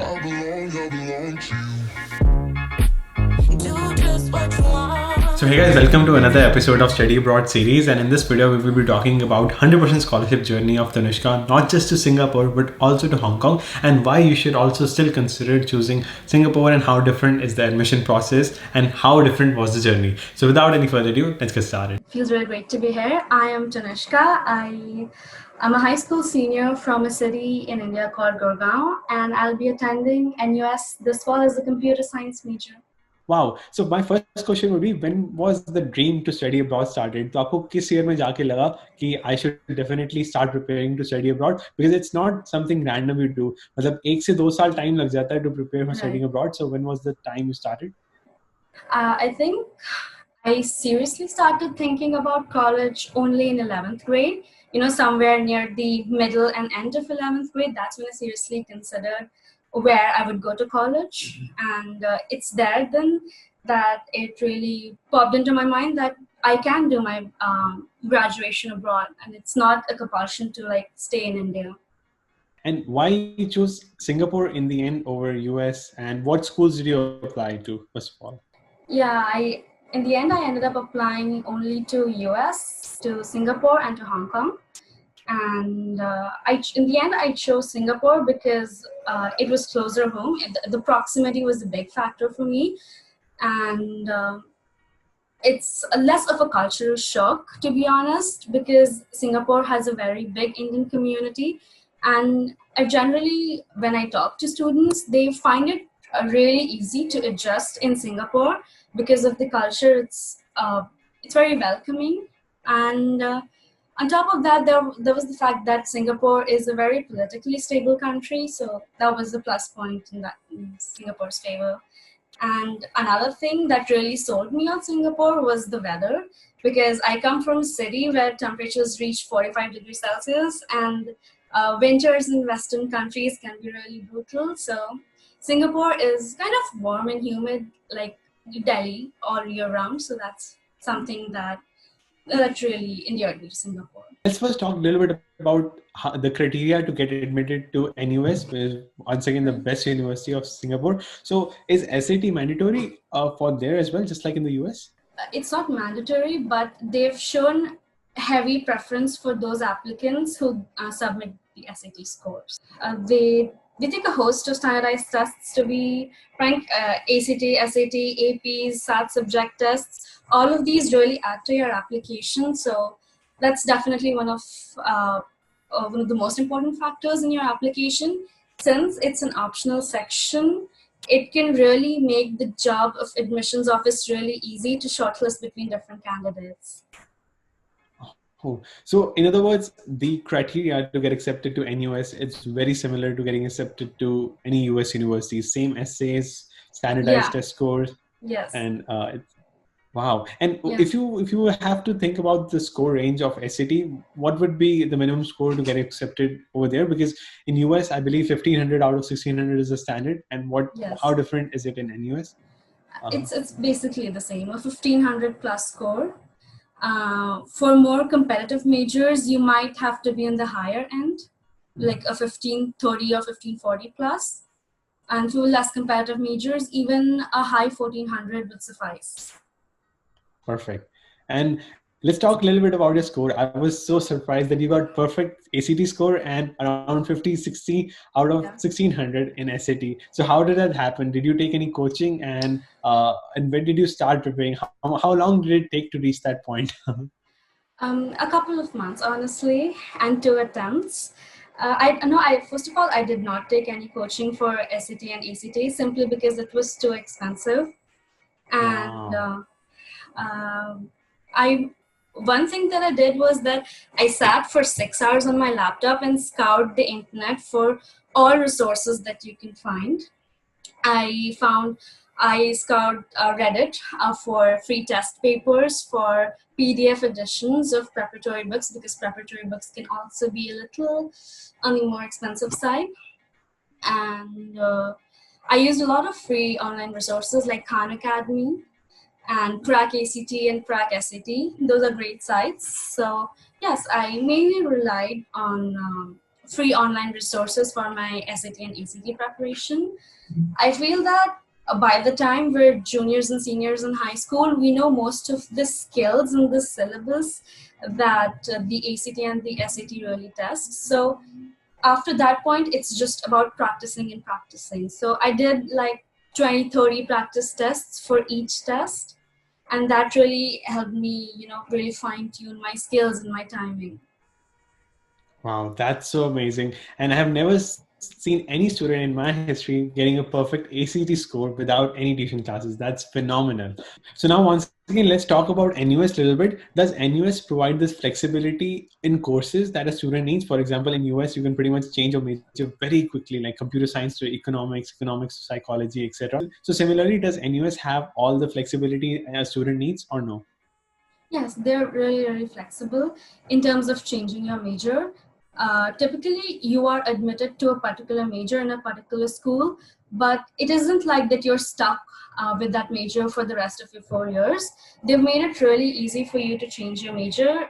I belong to you. Do just what you want. So hey guys, welcome to another episode of Study Abroad series, and in this video we will be talking about 100% scholarship journey of Tanushka, not just to Singapore but also to Hong Kong, and why you should also still consider choosing Singapore and how different is the admission process and how different was the journey. So without any further ado, let's get started. Feels really great to be here. I am Tanushka. I'm a high school senior from a city in India called Gurgaon, and I'll be attending NUS this fall as a computer science major. Wow. So my first question would be, when was the dream to study abroad started? तो आपको किस year में जाके लगा कि I should definitely start preparing to study abroad, because it's not something random you do. मतलब 1 से 2 साल time लग जाता है to prepare for studying abroad. So when was the time you started? I think I seriously started thinking about college only in 11th grade. You know, somewhere near the middle and end of 11th grade. That's when I seriously considered where I would go to college, and it's there then that it really popped into my mind that I can do my graduation abroad, and it's not a compulsion to like stay in India. And why you chose Singapore in the end over US, and what schools did you apply to first of all? Yeah, in the end I ended up applying only to US, to Singapore, and to Hong Kong. And in the end, I chose Singapore because it was closer home. The proximity was a big factor for me, and it's less of a cultural shock, to be honest, because Singapore has a very big Indian community, and I generally, when I talk to students, they find it really easy to adjust in Singapore because of the culture. It's very welcoming, and on top of that, there was the fact that Singapore is a very politically stable country, so that was the plus point in Singapore's favor. And another thing that really sold me on Singapore was the weather, because I come from a city where temperatures reach 45 degrees Celsius, and winters in Western countries can be really brutal. So Singapore is kind of warm and humid, like Delhi, all year round. So that's something that really endeared me to Singapore. Let's first talk a little bit about the criteria to get admitted to NUS, which is once again the best university of Singapore. So is SAT mandatory for there as well, just like in the US? It's not mandatory, but they've shown heavy preference for those applicants who submit the SAT scores. They take a host of standardized tests to be ranked, ACT, SAT, APs, SAT subject tests. All of these really add to your application. So that's definitely one of the most important factors in your application. Since it's an optional section, it can really make the job of admissions office really easy to shortlist between different candidates. Oh, so in other words, the criteria to get accepted to NUS, it's very similar to getting accepted to any US universities. Same essays, standardized test scores. Yes. And wow. And if you have to think about the score range of SAT, what would be the minimum score to get accepted over there? Because in US, I believe 1500 out of 1600 is the standard. And how different is it in NUS? It's basically the same, a 1500 plus score. For more competitive majors, you might have to be in the higher end, like a 1530 or 1540 plus. And for less competitive majors, even a high 1400 would suffice. Perfect. And let's talk a little bit about your score. I was so surprised that you got perfect ACT score and around 50, 60 out of 1600 in SAT. So how did that happen? Did you take any coaching, and when did you start preparing? How long did it take to reach that point? A couple of months, honestly, and 2 attempts. First of all, I did not take any coaching for SAT and ACT simply because it was too expensive. And one thing that I did was that I sat for 6 hours on my laptop and scoured the internet for all resources that you can find. I scoured Reddit for free test papers, for PDF editions of preparatory books, because preparatory books can also be a little on the more expensive side. And I used a lot of free online resources like Khan Academy and Crack ACT and Crack SAT. Those are great sites. So yes, I mainly relied on free online resources for my SAT and ACT preparation. I feel that by the time we're juniors and seniors in high school, we know most of the skills in the syllabus that the ACT and the SAT really test. So after that point, it's just about practicing and practicing. So I did like 20, 30 practice tests for each test. And that really helped me, really fine tune my skills and my timing. Wow, that's so amazing. And I have never seen any student in my history getting a perfect ACT score without any tuition classes. That's phenomenal. So now once again, let's talk about NUS a little bit. Does NUS provide this flexibility in courses that a student needs? For example, in US, you can pretty much change your major very quickly, like computer science to economics, economics to psychology, etc. So similarly, does NUS have all the flexibility a student needs or no? Yes, they're really, really flexible in terms of changing your major. Typically, you are admitted to a particular major in a particular school, but it isn't like that you're stuck with that major for the rest of your 4 years. They've made it really easy for you to change your major,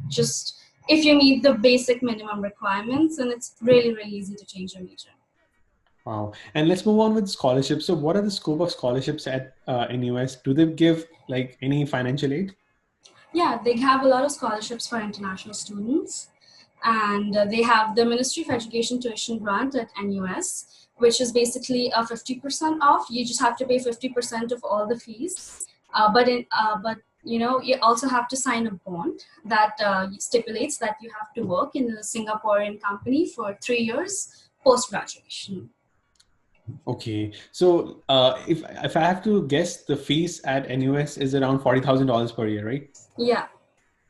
just if you meet the basic minimum requirements, and it's really, really easy to change your major. Wow. And let's move on with scholarships. So what are the scope of scholarships at NUS? Do they give like any financial aid? Yeah, they have a lot of scholarships for international students. And they have the Ministry of Education tuition grant at NUS, which is basically a 50% off. You just have to pay 50% of all the fees. But you also have to sign a bond that stipulates that you have to work in a Singaporean company for 3 years post-graduation. Okay. So if I have to guess, the fees at NUS is around $40,000 per year, right? Yeah.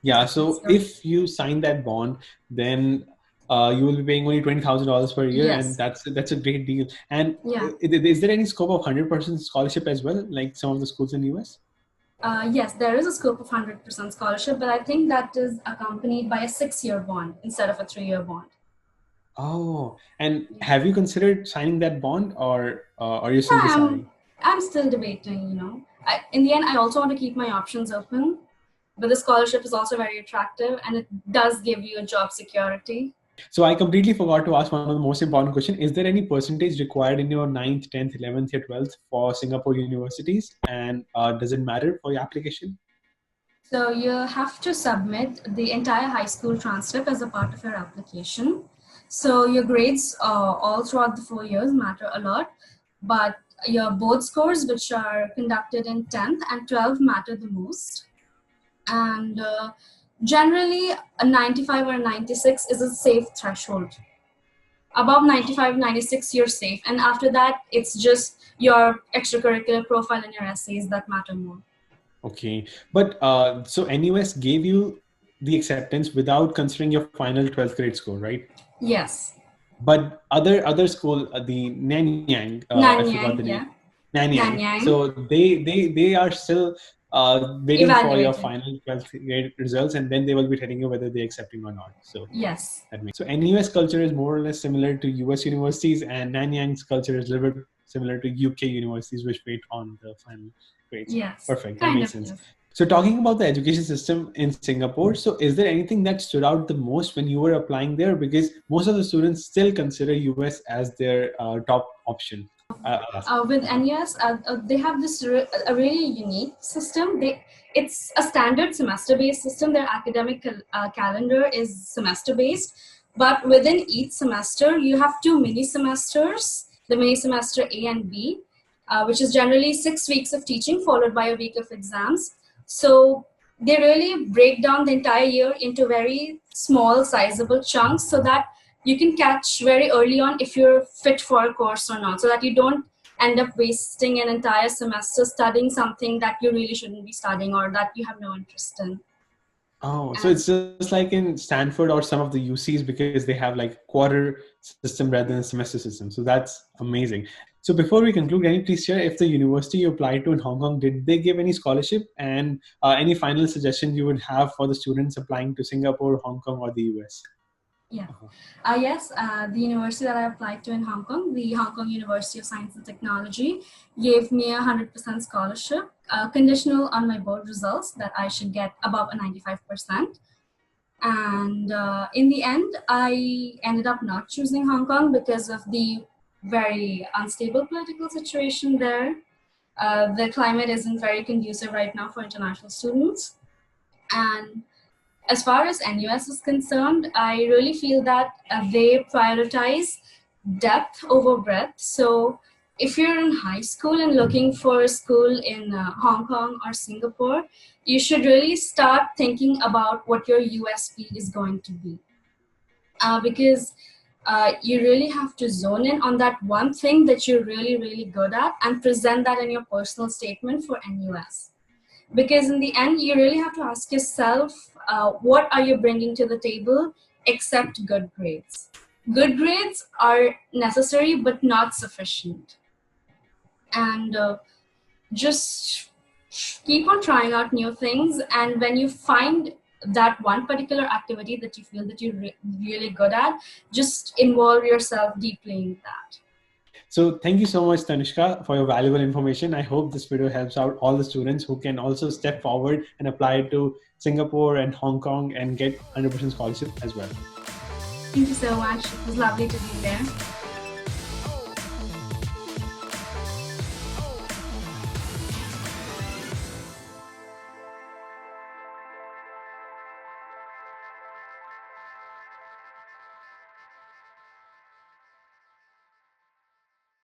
Yeah. So if you sign that bond, then you will be paying only $20,000 per year, Yes. and that's a great deal. And Yeah. is there any scope of 100% scholarship as well, like some of the schools in US? Yes, there is a scope of 100% scholarship, but I think that is accompanied by a 6-year bond instead of a 3-year bond. Oh, and have you considered signing that bond, or are you still Yeah, deciding? I'm still debating. In the end, I also want to keep my options open, but the scholarship is also very attractive and it does give you a job security. So I completely forgot to ask one of the most important question. Is there any percentage required in your 9th, 10th, 11th, or 12th for Singapore universities? And does it matter for your application? So you have to submit the entire high school transcript as a part of your application. So your grades all throughout the 4 years matter a lot, but your board scores, which are conducted in 10th and 12th, matter the most. And generally, a 95 or a 96 is a safe threshold. Above 95, 96, you're safe. And after that, it's just your extracurricular profile and your essays that matter more. Okay. But so NUS gave you the acceptance without considering your final 12th grade score, right? Yes. But other school, the Nanyang, I forgot Nanyang, the name. yeah. Nanyang. Nanyang. So they are still waiting for your Evaluating. final 12th grade results, and then they will be telling you whether they're accepting or not. So Yes. so NUS culture is more or less similar to US universities, and Nanyang's culture is a little bit similar to UK universities, which wait on the final grades. Yes. Perfect. That Kind makes of. sense. Yes. So talking about the education system in Singapore, so is there anything that stood out the most when you were applying there? Because most of the students still consider US as their top option. With NUS, they have this a really unique system. It's a standard semester-based system. Their academic calendar is semester-based, but within each semester, you have two mini semesters, the mini semester A and B, which is generally 6 weeks of teaching followed by a week of exams. So they really break down the entire year into very small, sizable chunks so that you can catch very early on if you're fit for a course or not, so that you don't end up wasting an entire semester studying something that you really shouldn't be studying or that you have no interest in. Oh, so it's just like in Stanford or some of the UCs because they have like quarter system rather than semester system. So that's amazing. So before we conclude, can you please share if the university you applied to in Hong Kong, did they give any scholarship, and any final suggestions you would have for the students applying to Singapore, Hong Kong, or the US? Yeah. Yes, the university that I applied to in Hong Kong, the Hong Kong University of Science and Technology, gave me a 100% scholarship, conditional on my board results that I should get above a 95%. And in the end, I ended up not choosing Hong Kong because of the very unstable political situation there. The climate isn't very conducive right now for international students. And as far as NUS is concerned, I really feel that they prioritize depth over breadth. So if you're in high school and looking for a school in Hong Kong or Singapore, you should really start thinking about what your USP is going to be. Because you really have to zone in on that one thing that you're really, really good at and present that in your personal statement for NUS. Because in the end, you really have to ask yourself, what are you bringing to the table except good grades? Good grades are necessary but not sufficient. And just keep on trying out new things. And when you find that one particular activity that you feel that you're really good at, just involve yourself deeply in that. So thank you so much, Tanishka, for your valuable information. I hope this video helps out all the students who can also step forward and apply to Singapore and Hong Kong and get 100% scholarship as well. Thank you so much. It was lovely to be there.